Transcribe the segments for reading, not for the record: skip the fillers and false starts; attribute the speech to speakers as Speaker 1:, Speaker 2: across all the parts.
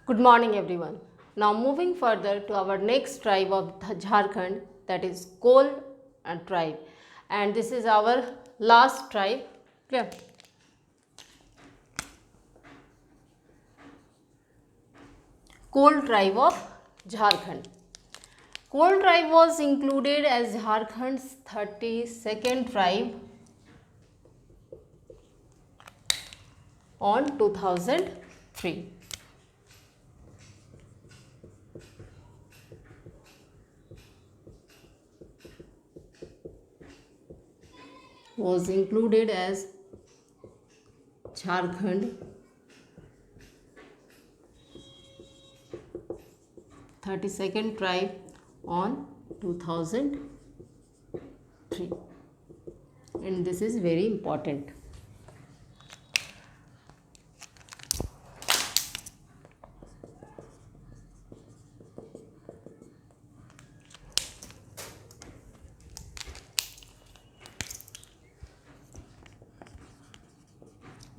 Speaker 1: Good morning everyone. Now moving further to our next tribe of Jharkhand, that is Kol tribe, and this is our last tribe. Clear? Kol tribe of Jharkhand. Kol tribe was included as Jharkhand's 32nd tribe on 2003. Was included as Jharkhand 32nd tribe on 2003, and this is very important.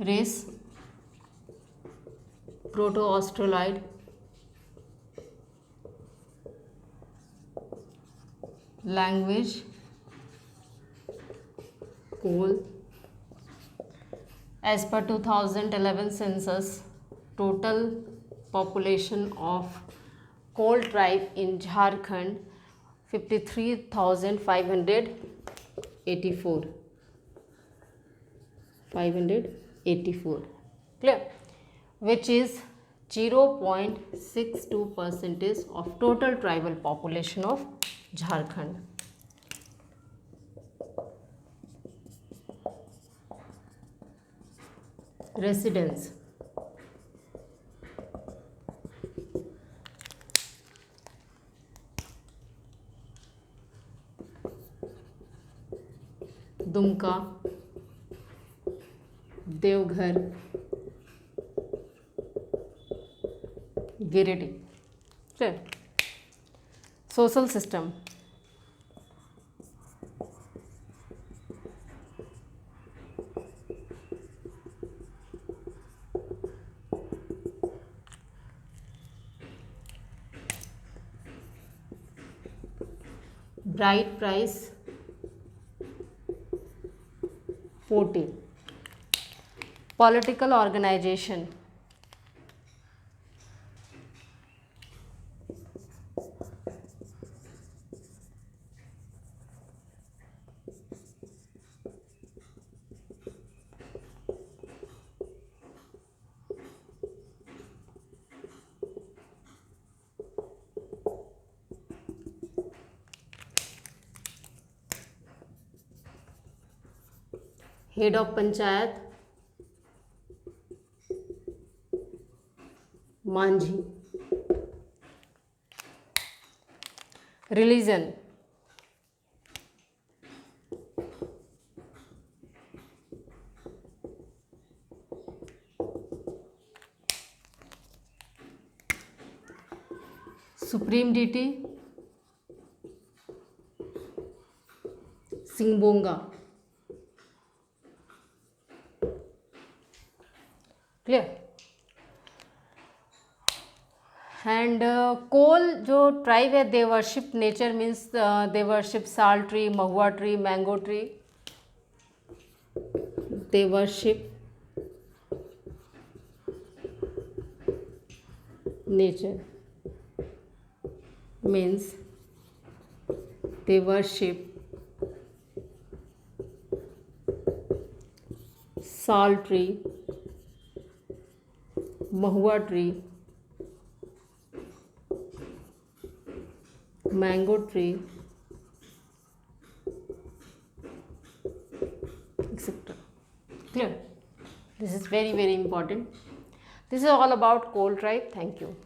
Speaker 1: Race, Proto-Australoid, language, Kol. As per 2011 census, total population of Kol tribe in Jharkhand 53,584. 584. Clear? Which is 0.62% of total tribal population of Jharkhand. Residence, Dumka, Devghar, Giridih. Clear? Social system, bride price 40. Political organization, head of panchayat Manjhi. Religion, supreme deity Singbonga. Clear? And Kol जो tribe है, they worship nature, means they worship sal tree, mahua tree, mango tree. They worship nature, means they worship sal tree, mahua tree, mango tree, etc. Clear? This is very important. This is all about Kol tribe. Thank you.